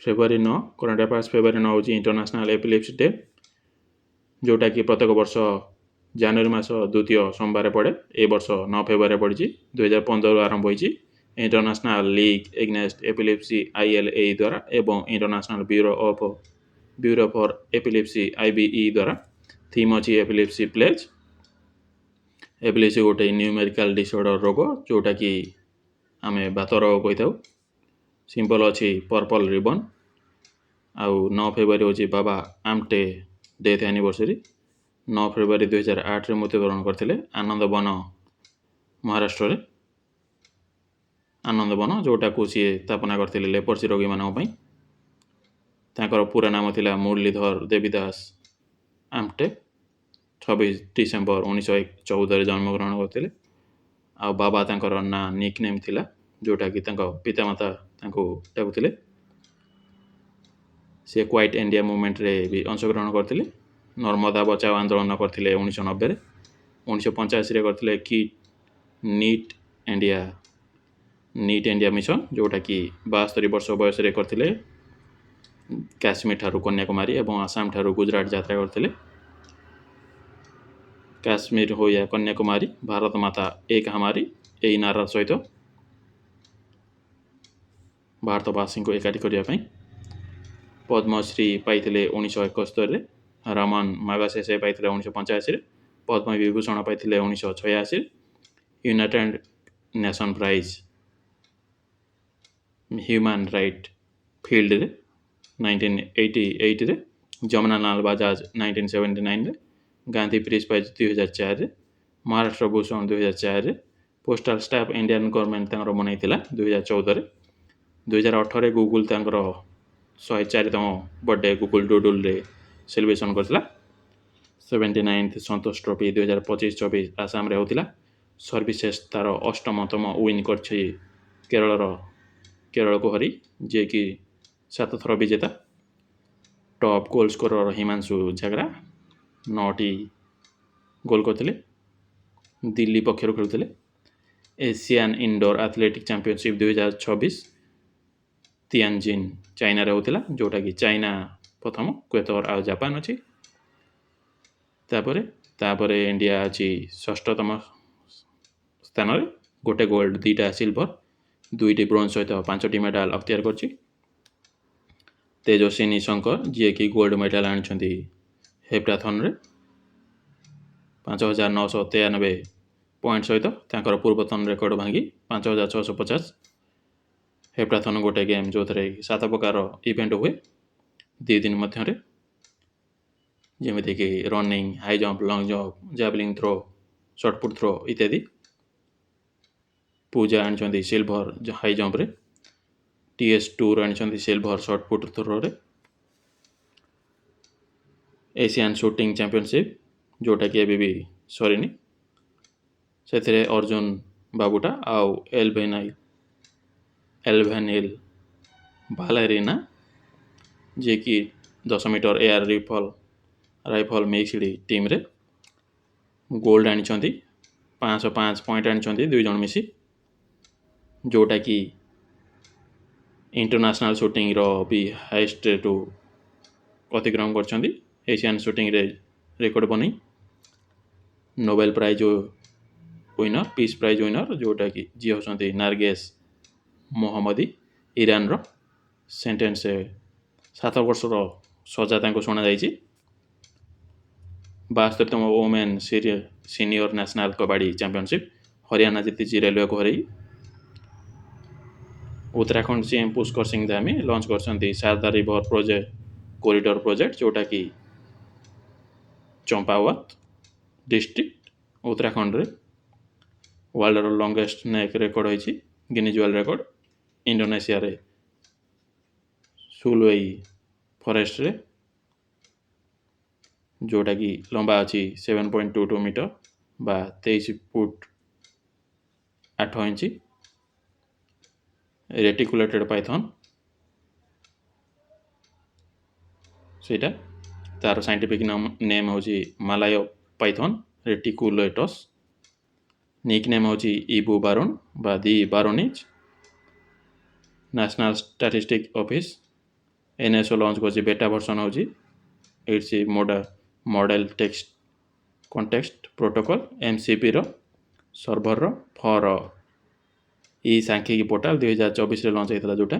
February 9 current affairs February 9 ହେଉଛି international epilepsy day, ଯେଉଁଟାକି ପ୍ରତ୍ୟେକ ବର୍ଷ ଜାନୁଆରୀ ମାସ ଦ୍ୱିତୀୟ ସୋମବାର ପଡ଼େ। ଏ ବର୍ଷ 9 ଫେବୃଆରୀରେ ପଡ଼ିଛି। 2015ରୁ ଆରମ୍ଭ ହୋଇଛି international league against epilepsy ILA ଦ୍ୱାରା ଏବଂ international bureau for epilepsy IBE ଦ୍ୱାରା। ଥିମ୍ ଅଛି ଏପିଲେପ୍ସି ପ୍ଲେଜ୍। ଏପିଲେପ୍ସି ଗୋଟେ ନ୍ୟୁମେରିକାଲ୍ ଡିସଅର୍ଡ଼ର ରୋଗ, ଯେଉଁଟାକି ଆମେ ବାତ ରୋଗ କହିଥାଉ। ସିମ୍ବଲ୍ ଅଛି ପର୍ପଲ୍ ରିବନ୍। ଆଉ 9 ଫେବୃଆରୀ ହେଉଛି ବାବା ଆମ୍ଟେ ଡେଥ୍ ଆନିଭର୍ସରୀ। 9 ଫେବୃଆରୀ 2008ରେ ମୃତ୍ୟୁବରଣ କରିଥିଲେ ଆନନ୍ଦବନ ମହାରାଷ୍ଟ୍ରରେ। ଆନନ୍ଦବନ ଯେଉଁଟାକୁ ସିଏ ସ୍ଥାପନା କରିଥିଲେ ଲେପର୍ସି ରୋଗୀମାନଙ୍କ ପାଇଁ। ତାଙ୍କର ପୁରା ନାମ ଥିଲା ମୁରଲୀଧର ଦେବୀଦାସ ଆମ୍ଟେ। 26 ଡିସେମ୍ବର 1914ରେ ଜନ୍ମଗ୍ରହଣ କରିଥିଲେ। ଆଉ ବାବା ତାଙ୍କର ନାଁ ନିକ୍ ନେମ୍ ଥିଲା, ଯେଉଁଟାକି ତାଙ୍କ ପିତାମାତା ତାଙ୍କୁ ଡାକୁଥିଲେ। ସେ କ୍ୱାଇଟ୍ ଇଣ୍ଡିଆ ମୁଭମେଣ୍ଟରେ ବି ଅଂଶଗ୍ରହଣ କରିଥିଲେ। ନର୍ମଦା ବଚାଓ ଆନ୍ଦୋଳନ କରିଥିଲେ 1990ରେ। 1985ରେ କରିଥିଲେ ନିଟ୍ ଇଣ୍ଡିଆ ମିଶନ, ଯେଉଁଟାକି 72 ବର୍ଷ ବୟସରେ କରିଥିଲେ। କାଶ୍ମୀର ଠାରୁ କନ୍ୟାକୁମାରୀ ଏବଂ ଆସାମ ଠାରୁ ଗୁଜରାଟ ଯାତ୍ରା କରିଥିଲେ। କାଶ୍ମୀର ହୋ ୟା କନ୍ୟାକୁମାରୀ ଭାରତ ମାତା ଏକ ହମାରୀ, ଏହି ନାରା ସହିତ ଭାରତବାସୀଙ୍କୁ ଏକାଠି କରିବା ପାଇଁ। ପଦ୍ମଶ୍ରୀ ପାଇଥିଲେ 1971ରେ। ରମନ ମାଗାସେସେ ପାଇଥିଲେ 1985ରେ। ପଦ୍ମବିଭୂଷଣ ପାଇଥିଲେ 1986ରେ। United nation prize human right ଫିଲ୍ଡରେ 1988ରେ। ଯମୁନାଲାଲ ବାଜାଜ 1979ରେ। ଗାନ୍ଧୀ ପ୍ରିଜ୍ ପ୍ରାଇଜ୍ 2004ରେ। ମହାରାଷ୍ଟ୍ର ଭୂଷଣ 2004ରେ। ପୋଷ୍ଟାଲ ଷ୍ଟାଫ୍ ଇଣ୍ଡିଆନ୍ ଗଭର୍ଣ୍ଣମେଣ୍ଟ ତାଙ୍କର ବନେଇଥିଲା 2014ରେ। 2018ରେ ଗୁଗୁଲ୍ ତାଙ୍କର 104ତମ ବର୍ଥଡେ ଗୁଗୁଲ୍ ଡୁଡୁଲ୍ରେ ସେଲିବ୍ରେସନ୍ କରିଥିଲା। 79th ସନ୍ତୋଷ ଟ୍ରଫି 2025-26 ଆସାମରେ ହେଉଥିଲା। ସର୍ଭିସେସ୍ ତାର 8ମତମ ୱିନ୍ କରିଛି କେରଳକୁ ହରି, ଯିଏକି 7 ଥର ବିଜେତା। Top goal scorer Himanshu Jhagra 9ଟି ଗୋଲ୍ କରିଥିଲେ। ଦିଲ୍ଲୀ ପକ୍ଷରୁ ଖେଳୁଥିଲେ। Asian indoor athletic championship 2026 Tianjin ଚାଇନାରେ ହେଉଥିଲା, ଯେଉଁଟାକି ଚାଇନା ପ୍ରଥମ, କ୍ୱେତର ଆଉ ଜାପାନ ଅଛି। ତାପରେ ଇଣ୍ଡିଆ ଅଛି 6ତମ ସ୍ଥାନରେ, 1 ଗୋଲ୍ଡ 2ଟା ସିଲଭର 2ଟି ବ୍ରୋଞ୍ଜ ସହିତ 5ଟି ମେଡାଲ ଅକ୍ତିଆର କରିଛି। ତେଜସ୍ୱିନୀ ଶଙ୍କର, ଯିଏକି ଗୋଲ୍ଡ ମେଡାଲ ଆଣିଛନ୍ତି ହେପ୍ଟାଥନରେ 5993 ପଏଣ୍ଟ ସହିତ ତାଙ୍କର ପୂର୍ବତନ ରେକର୍ଡ଼ ଭାଙ୍ଗି 5650। ହେପ୍ଟାଥନ୍ ଗୋଟେ ଗେମ୍ ଯେଉଁଥିରେ 7 ପ୍ରକାର ଇଭେଣ୍ଟ ହୁଏ 2 ଦିନ ମଧ୍ୟରେ, ଯେମିତିକି running, high jump, long jump, javelin throw, shot put throw ଇତ୍ୟାଦି। ପୂଜା ଆଣିଛନ୍ତି ସିଲଭର ହାଇ ଜମ୍ପରେ। TS2 ଆଣିଛନ୍ତି ସିଲଭର ସର୍ଟପୁଟ୍ ଥ୍ରୋରେ। ଏସିଆନ୍ ସୁଟିଂ ଚାମ୍ପିଅନସିପ୍, ଯେଉଁଟାକି ଏବେ ବି ସରିନି, ସେଥିରେ ଅର୍ଜୁନ ବାବୁଟା ଆଉ ଏଲଭେନିଲ୍ ଭାଲେରିନା, ଯିଏକି 10 ମିଟର ଏୟାର ରାଇଫଲ ମିକ୍ସଡ ଟିମ୍ରେ ଗୋଲ୍ଡ ଆଣିଛନ୍ତି। 505 ପଏଣ୍ଟ ଆଣିଛନ୍ତି 2 ଜଣ ମିଶି, ଯେଉଁଟାକି ଇଣ୍ଟରନ୍ୟାସନାଲ୍ ସୁଟିଂର ବି ହାଇଏଷ୍ଟରୁ ଅତିକ୍ରମ କରିଛନ୍ତି ଏସିଆନ୍ ସୁଟିଂରେ ରେକର୍ଡ଼ ବନେଇ। Nobel prize winner, piece prize winner, ଯେଉଁଟାକି ଯିଏ ହେଉଛନ୍ତି ନାର୍ଗେସ୍ ମୋହମ୍ମଦୀ, ଇରାନର। ସେଣ୍ଟେନ୍ସ 7 ବର୍ଷର ସଜା ତାଙ୍କୁ ଶୁଣାଯାଇଛି। 72ତମ women senior national kabaddi championship Haryana ଜିତିଛି ରେଲୱେକୁ ହରାଇ। ଉତ୍ତରାଖଣ୍ଡ CM ପୁଷ୍କର ସିଂ ଧାମୀ ଲଞ୍ଚ କରିଛନ୍ତି ଶାରଦା ରିଭର କରିଡର ପ୍ରୋଜେକ୍ଟ, ଯେଉଁଟାକି ଚମ୍ପାୱତ ଡିଷ୍ଟ୍ରିକ୍ଟ ଉତ୍ତରାଖଣ୍ଡରେ। ୱାର୍ଲଡର ଲଙ୍ଗେଷ୍ଟ ନେକ୍ ରେକର୍ଡ଼ ହୋଇଛି ଗିନିଜ୍ ୱାର୍ଲଡ ରେକର୍ଡ଼ ଇଣ୍ଡୋନେସିଆରେ ସୁଲୱେଇ ଫରେଷ୍ଟରେ, ଯେଉଁଟାକି ଲମ୍ବା ଅଛି 7.22 ମିଟର ବା 23 ଫୁଟ 8 ଇଞ୍ଚ। ରେଟିକୁଲେଟେଡ୍ ପାଇଥନ୍ ସେଇଟା, ତାର ସାଇଣ୍ଟିଫିକ୍ ନେମ୍ ହେଉଛି Malay python reticulatus. Nick name ହେଉଛି ଇବୁ ବାରୁନ୍ ବା the baroness. National statistics office NSO launch କରିଛି ବେଟା ଭର୍ସନ୍ ହେଉଛି ଏଇଠି ମଡେଲ ଟେକ୍ସଟ କଣ୍ଟେକ୍ସଟ ପ୍ରୋଟୋକଲ୍ MCPର ସର୍ଭରର ଫର ଇ ସାଂଖ୍ୟିକୀ ପୋର୍ଟାଲ 2024ରେ ଲଞ୍ଚ ହେଇଥିଲା ଯେଉଁଟା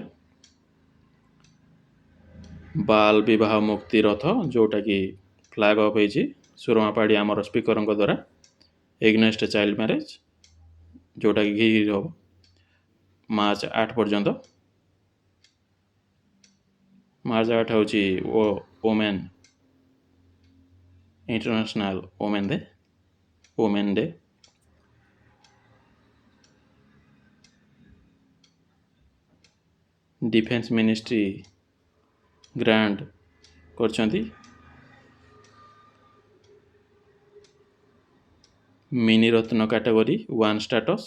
ବାଲ ବିବାହ ମୁକ୍ତି ରଥ ଯେଉଁଟାକି ଫ୍ଲାଗ୍ ଅଫ୍ ହେଇଛି ସୁରମାପାଡ଼ି ଆମର ସ୍ପିକରଙ୍କ ଦ୍ୱାରା ଏଗନେଷ୍ଟ ଚାଇଲ୍ଡ ମ୍ୟାରେଜ ଯେଉଁଟାକି ହେବ ମାର୍ଚ୍ଚ 8 ପର୍ଯ୍ୟନ୍ତ। ମାର୍ଚ୍ଚ 8 ହେଉଛି women international women day. Defence ministry grant करछंती mini ratna category 1 status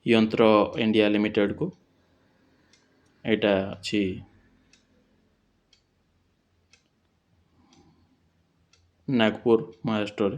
Yantra India limited को एटा अछि नागपुर महाराष्ट्र।